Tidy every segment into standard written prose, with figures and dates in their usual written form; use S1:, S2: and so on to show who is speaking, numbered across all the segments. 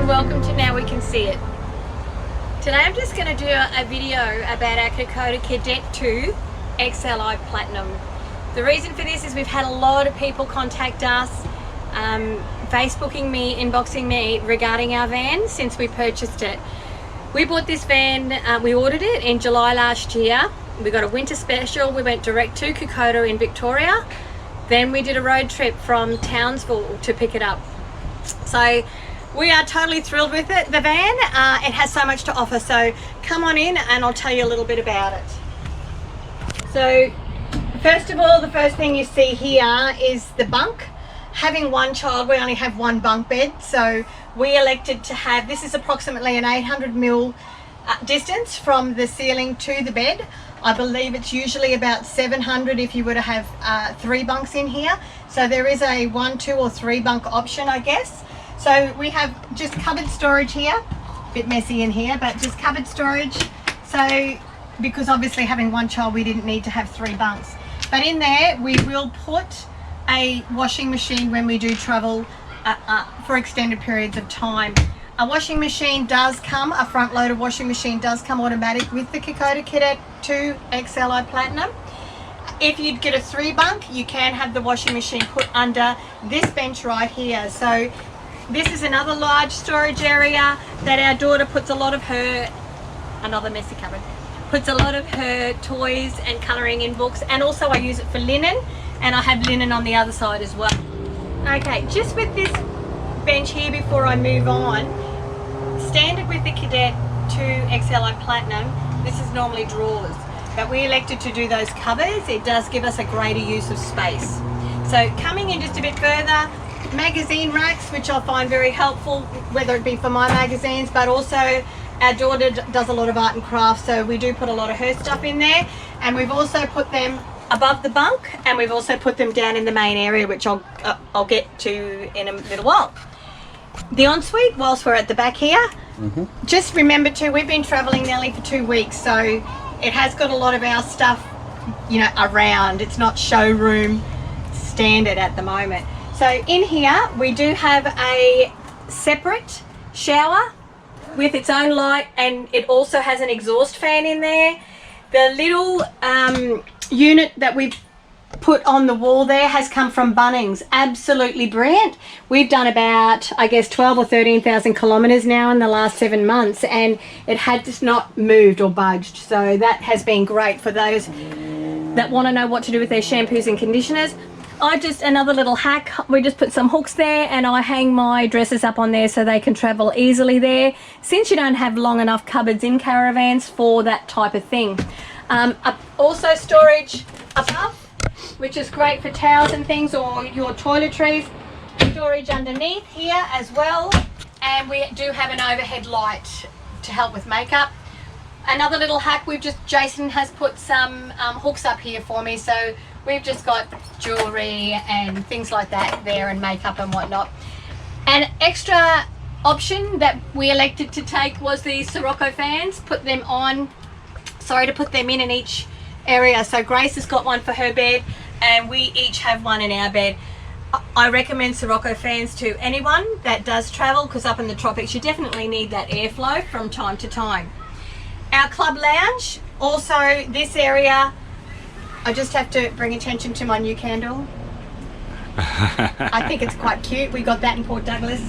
S1: and welcome to Now We Can See It. Today I'm just going to do a video about our Kokoda Cadet II XLi Platinum. The reason for this is we've had a lot of people contact us, Facebooking me, inboxing me regarding our van since we purchased it. We bought this van, we ordered it in July last year. We got a winter special. We went direct to Kokoda in Victoria. Then we did a road trip from Townsville to pick it up. So we are totally thrilled with it. The van, it has so much to offer. So come on in and I'll tell you a little bit about it. So first of all, the first thing you see here is the bunk. Having one child, we only have one bunk bed. So we elected to have, this is approximately an 800mm distance from the ceiling to the bed. I believe it's usually about 700 if you were to have 3 bunks in here. So there is a 1, 2 or 3 bunk option, I guess. So we have just cupboard storage here, a bit messy in here, but just cupboard storage. So because obviously having one child, we didn't need to have 3 bunks. But in there, we will put a washing machine when we do travel for extended periods of time. A washing machine does come, a front loader washing machine does come automatic with the Kokoda Cadet II XLi Platinum. If you'd get a 3 bunk, you can have the washing machine put under this bench right here. So this is another large storage area that our daughter puts a lot of her, another messy cupboard, puts a lot of her toys and colouring in books, and also I use it for linen, and I have linen on the other side as well. Okay, just with this bench here before I move on, standard with the Cadet II XLi Platinum, this is normally drawers, but we elected to do those cupboards. It does give us a greater use of space. So coming in just a bit further, magazine racks, which I find very helpful, whether it be for my magazines, but also our daughter does a lot of art and crafts, so we do put a lot of her stuff in there. And we've also put them above the bunk, and we've also put them down in the main area, which I'll get to in a little while. The ensuite, whilst we're at the back here, just remember too, we've been traveling nearly for 2 weeks, so it has got a lot of our stuff, you know, around. It's not showroom standard at the moment. So in here, we do have a separate shower with its own light, and it also has an exhaust fan in there. The little unit that we've put on the wall there has come from Bunnings. Absolutely brilliant. We've done about, I guess, 12 or 13,000 kilometers now in the last 7 months, and it had just not moved or budged. So that has been great for those that want to know what to do with their shampoos and conditioners. Another little hack, we just put some hooks there, and I hang my dresses up on there so they can travel easily there, since you don't have long enough cupboards in caravans for that type of thing. Also storage above, which is great for towels and things, or your toiletries. Storage underneath here as well, and we do have an overhead light to help with makeup. Another little hack, Jason has put some hooks up here for me, so we've just got jewellery and things like that there, and makeup and whatnot. An extra option that we elected to take was the Sirocco fans. Put them in each area. So Grace has got one for her bed, and we each have one in our bed. I recommend Sirocco fans to anyone that does travel, because up in the tropics you definitely need that airflow from time to time. Our club lounge, also this area, I just have to bring attention to my new candle. I think it's quite cute. We got that in Port Douglas.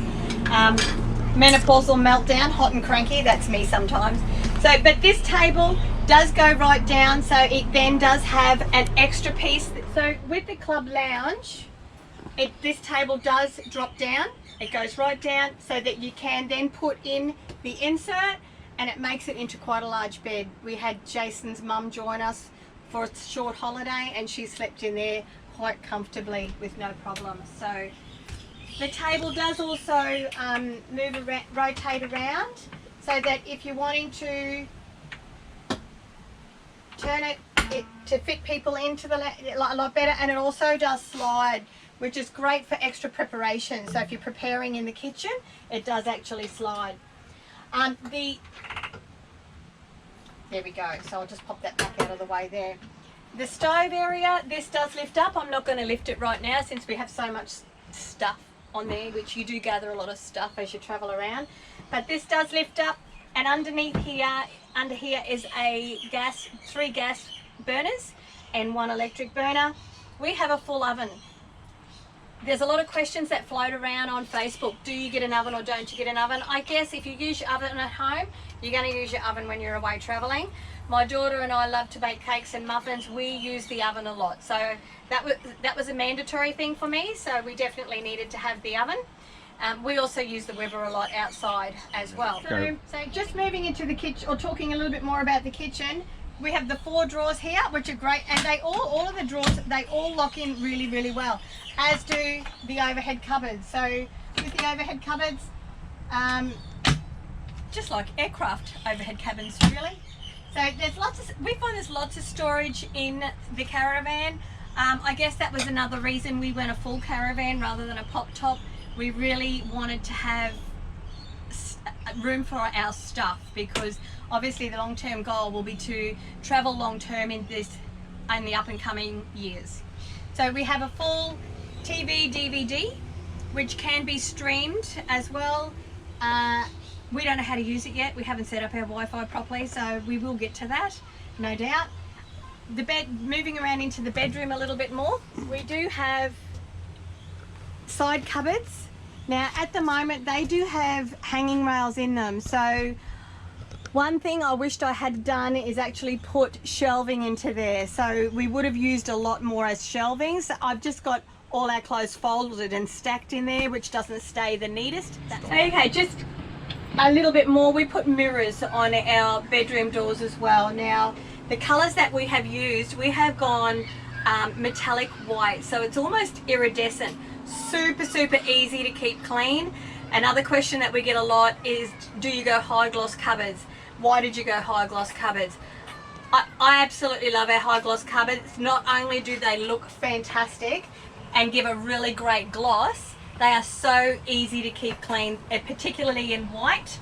S1: Menopausal meltdown, hot and cranky, that's me sometimes. So, but this table does go right down, so it then does have an extra piece. So with the club lounge, this table does drop down. It goes right down so that you can then put in the insert, and it makes it into quite a large bed. We had Jason's mum join us for a short holiday, and she slept in there quite comfortably with no problem. So the table does also rotate around, so that if you're wanting to turn it to fit people into the a lot better, and it also does slide, which is great for extra preparation. So if you're preparing in the kitchen, it does actually slide. There we go. So I'll just pop that back out of the way there. The stove area, this does lift up. I'm not going to lift it right now since we have so much stuff on there, which you do gather a lot of stuff as you travel around. But this does lift up, and underneath here, under here is a gas, 3 gas burners and 1 electric burner. We have a full oven. There's a lot of questions that float around on Facebook. Do you get an oven or don't you get an oven? I guess if you use your oven at home, you're going to use your oven when you're away traveling. My daughter and I love to bake cakes and muffins. We use the oven a lot. So that was a mandatory thing for me. So we definitely needed to have the oven. We also use the Weber a lot outside as well. So just moving into the kitchen, or talking a little bit more about the kitchen, we have the 4 drawers here, which are great, and they all of the drawers, they all lock in really, really well, as do the overhead cupboards. So with the overhead cupboards, just like aircraft overhead cabins, really. So there's we find there's lots of storage in the caravan. I guess that was another reason we went a full caravan rather than a pop top. We really wanted to have room for our stuff, because obviously the long-term goal will be to travel long-term in the up and coming years. So we have a full TV DVD which can be streamed as well. We don't know how to use it yet. We haven't set up our Wi-Fi properly, so we will get to that, no doubt. The bed, moving around into the bedroom a little bit more, we do have side cupboards. Now at the moment they do have hanging rails in them, so one thing I wished I had done is actually put shelving into there, so we would have used a lot more as shelving. So I've just got all our clothes folded and stacked in there, which doesn't stay the neatest. Okay, just a little bit more, we put mirrors on our bedroom doors as well. Now the colours that we have used, we have gone metallic white, so it's almost iridescent. Super easy to keep clean. Another question that we get a lot is, do you go high gloss cupboards? Why did you go high gloss cupboards? I absolutely love our high gloss cupboards. Not only do they look fantastic and give a really great gloss, they are so easy to keep clean, particularly in white.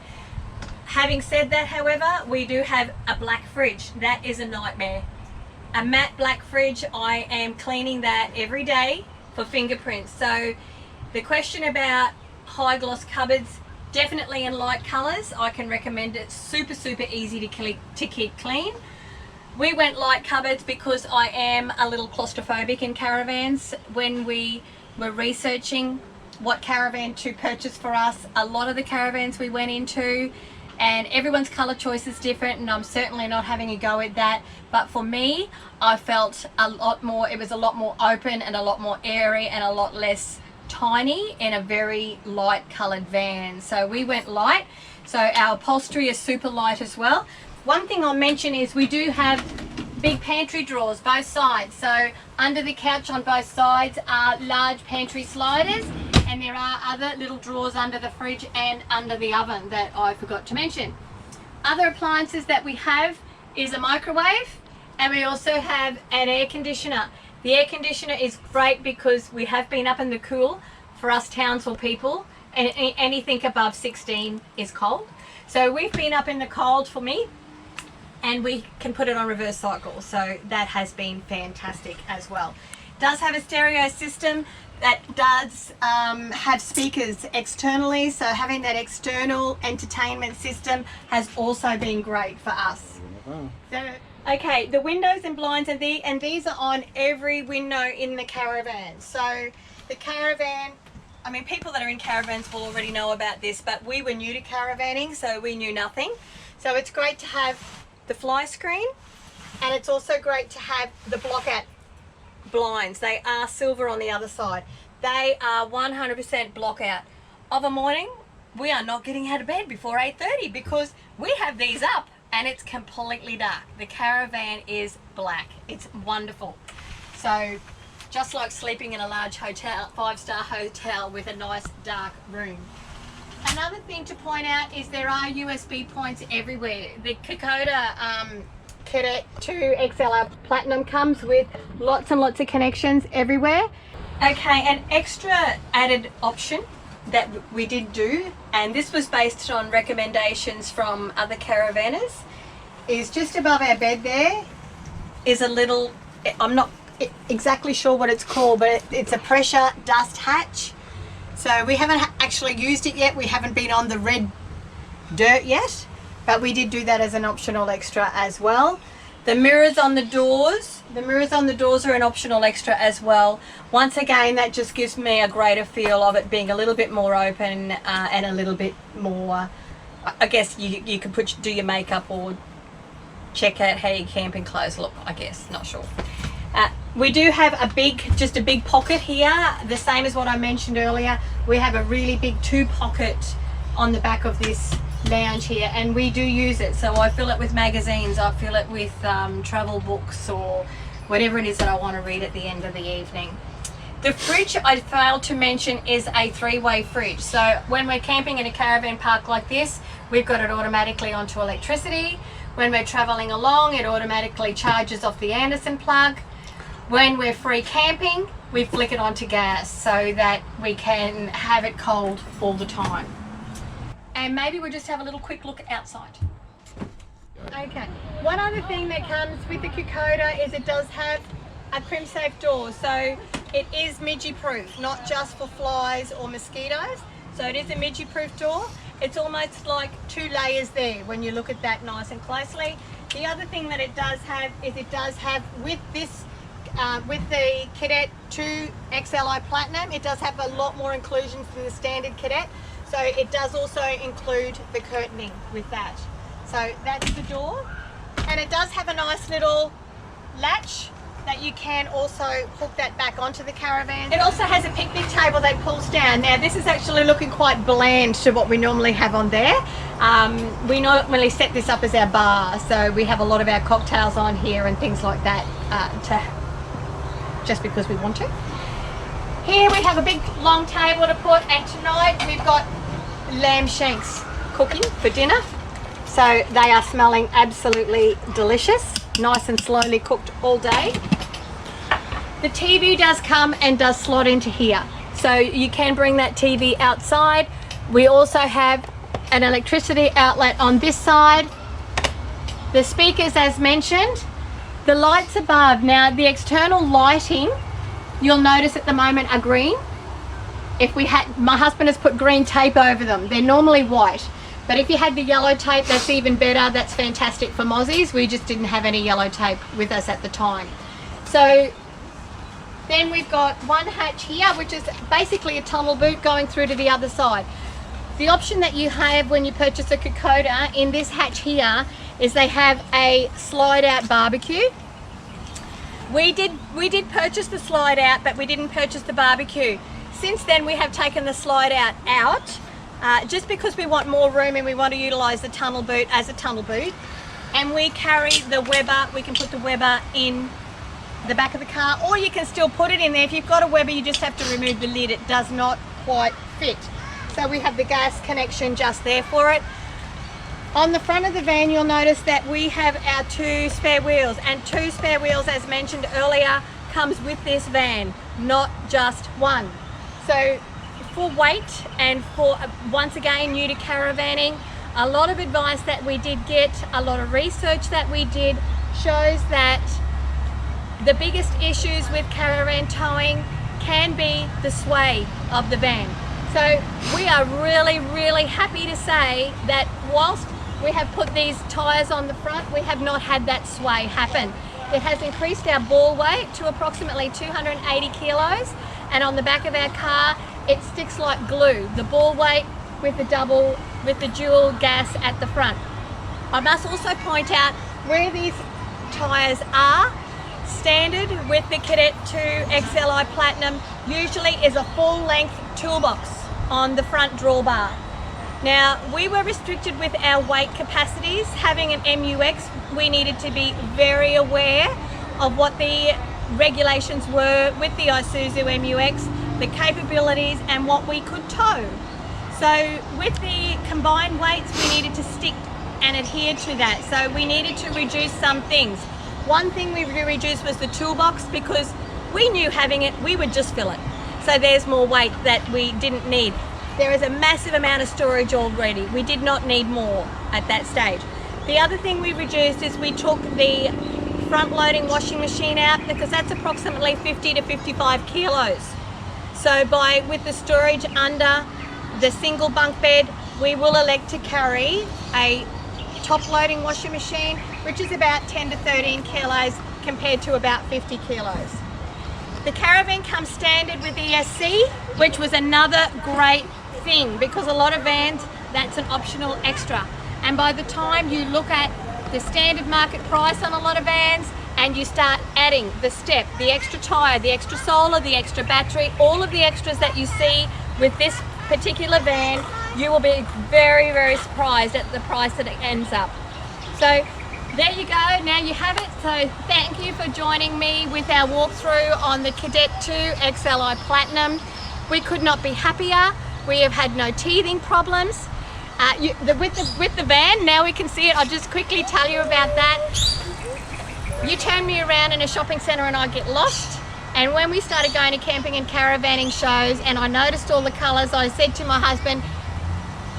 S1: Having said that, however, we do have a black fridge. That is a nightmare. A matte black fridge, I am cleaning that every day for fingerprints. So the question about high gloss cupboards, definitely in light colors, I can recommend it. Super easy to keep clean. We went light cupboards because I am a little claustrophobic in caravans. When we were researching what caravan to purchase for us, a lot of the caravans we went into, and everyone's color choice is different, and I'm certainly not having a go at that, but for me, I felt it was a lot more open and a lot more airy and a lot less tiny in a very light colored van. So we went light. So our upholstery is super light as well. One thing I'll mention is we do have big pantry drawers both sides. So under the couch on both sides are large pantry sliders, and there are other little drawers under the fridge and under the oven that I forgot to mention. Other appliances that we have is a microwave, and we also have an air conditioner. The air conditioner is great because we have been up in the cool. For us Townsville people, and anything above 16 is cold. So we've been up in the cold for me, and we can put it on reverse cycle. So that has been fantastic as well. It does have a stereo system that does have speakers externally, so having that external entertainment system has also been great for us. So, okay, the windows and blinds, and these are on every window in the caravan. So the caravan, I mean, people that are in caravans will already know about this, but we were new to caravanning, so we knew nothing. So it's great to have the fly screen, and it's also great to have the block out blinds. They are silver on the other side. They are 100% block out. Of a morning, we are not getting out of bed before 8:30 because we have these up and it's completely dark. The caravan is black. It's wonderful. So just like sleeping in a large hotel, 5-star hotel with a nice dark room. Another thing to point out is there are USB points everywhere. The Kokoda Cadet II XLi Platinum comes with lots and lots of connections everywhere. Okay, an extra added option that we did do, and this was based on recommendations from other caravanners, is just above our bed there is a little, I'm not exactly sure what it's called, but it's a pressure dust hatch. So we haven't actually used it yet. We haven't been on the red dirt yet, but we did do that as an optional extra as well. The mirrors on the doors, are an optional extra as well. Once again, that just gives me a greater feel of it being a little bit more open and a little bit more, I guess you could do your makeup or check out how your camping clothes look, I guess, not sure. We do have just a big pocket here, the same as what I mentioned earlier. We have a really big 2-pocket on the back of this lounge here, and we do use it. So I fill it with magazines, I fill it with travel books or whatever it is that I want to read at the end of the evening. The fridge I failed to mention is a 3-way fridge. So when we're camping in a caravan park like this, we've got it automatically onto electricity. When we're traveling along, it automatically charges off the Anderson plug. When we're free camping, we flick it onto gas so that we can have it cold all the time. And maybe we'll just have a little quick look outside. Okay, one other thing that comes with the Kokoda is it does have a crimp safe door. So it is midgie proof, not just for flies or mosquitoes. So it is a midgie proof door. It's almost like 2 layers there when you look at that nice and closely. The other thing that it does have is it does have with this with the Cadet II XLi Platinum, it does have a lot more inclusions than the standard Cadet. So it does also include the curtaining with that. So that's the door, and it does have a nice little latch that you can also hook that back onto the caravan. It also has a picnic table that pulls down. Now this is actually looking quite bland to what we normally have on there. We normally set this up as our bar, so we have a lot of our cocktails on here and things like that just because we want to. Here we have a big long table to put, and tonight we've got lamb shanks cooking for dinner. So they are smelling absolutely delicious, nice and slowly cooked all day. The TV does come and does slot into here, so you can bring that TV outside. We also have an electricity outlet on this side. The speakers, as mentioned, the lights above. Now the external lighting, you'll notice at the moment, are green. My husband has put green tape over them. They're normally white, but if you had the yellow tape, that's even better. That's fantastic for mozzies. We just didn't have any yellow tape with us at the time. So then we've got one hatch here, which is basically a tunnel boot going through to the other side. The option that you have when you purchase a Kokoda in this hatch here is they have a slide out barbecue. We did purchase the slide out, but we didn't purchase the barbecue. Since then we have taken the slide out just because we want more room and we want to utilize the tunnel boot as a tunnel boot. And we carry the Weber. We can put the Weber in the back of the car, or you can still put it in there. If you've got a Weber, you just have to remove the lid. It does not quite fit. So we have the gas connection just there for it. On the front of the van, you'll notice that we have our 2 spare wheels, and 2 spare wheels, as mentioned earlier, comes with this van, not just one. So for weight and for, once again, new to caravanning, a lot of advice that we did get, a lot of research that we did, shows that the biggest issues with caravan towing can be the sway of the van. So we are really, really happy to say that whilst we have put these tyres on the front, we have not had that sway happen. It has increased our ball weight to approximately 280 kilos, and on the back of our car, it sticks like glue. The ball weight with the dual gas at the front. I must also point out where these tyres are. Standard with the Cadet II XLi Platinum usually is a full-length toolbox on the front drawbar. Now, we were restricted with our weight capacities. Having an MUX, we needed to be very aware of what the regulations were with the Isuzu MUX, the capabilities and what we could tow. So with the combined weights, we needed to stick and adhere to that. So we needed to reduce some things. One thing we reduced was the toolbox, because we knew having it, we would just fill it. So there's more weight that we didn't need. There is a massive amount of storage already. We did not need more at that stage. The other thing we reduced is we took the front loading washing machine out, because that's approximately 50 to 55 kilos. So with the storage under the single bunk bed, we will elect to carry a top loading washing machine, which is about 10 to 13 kilos compared to about 50 kilos. The caravan comes standard with ESC, which was another great thing because a lot of vans, that's an optional extra. And by the time you look at the standard market price on a lot of vans and you start adding the step, the extra tire, the extra solar, the extra battery, all of the extras that you see with this particular van, you will be very, very surprised at the price that it ends up. So there you go, now you have it. So thank you for joining me with our walkthrough on the Cadet II XLi Platinum. We could not be happier. We have had no teething problems. With the van, now we can see it. I'll just quickly tell you about that. You turn me around in a shopping centre and I get lost. And when we started going to camping and caravanning shows and I noticed all the colours, I said to my husband,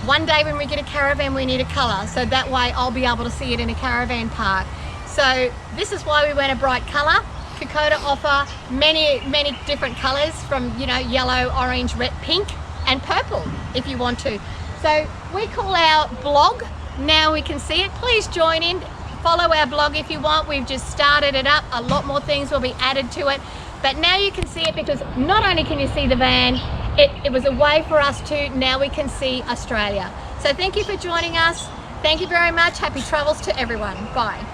S1: one day when we get a caravan we need a colour, so that way I'll be able to see it in a caravan park. So this is why we went a bright colour. Kokoda offer many different colours from, you know, yellow, orange, red, pink and purple if you want to. So we call our blog Now We Can See It. Please join in, follow our blog if you want. We've just started it up. A lot more things will be added to it. But now you can see it because not only can you see the van, it was a way for us to, now we can see Australia. So thank you for joining us. Thank you very much. Happy travels to everyone. Bye.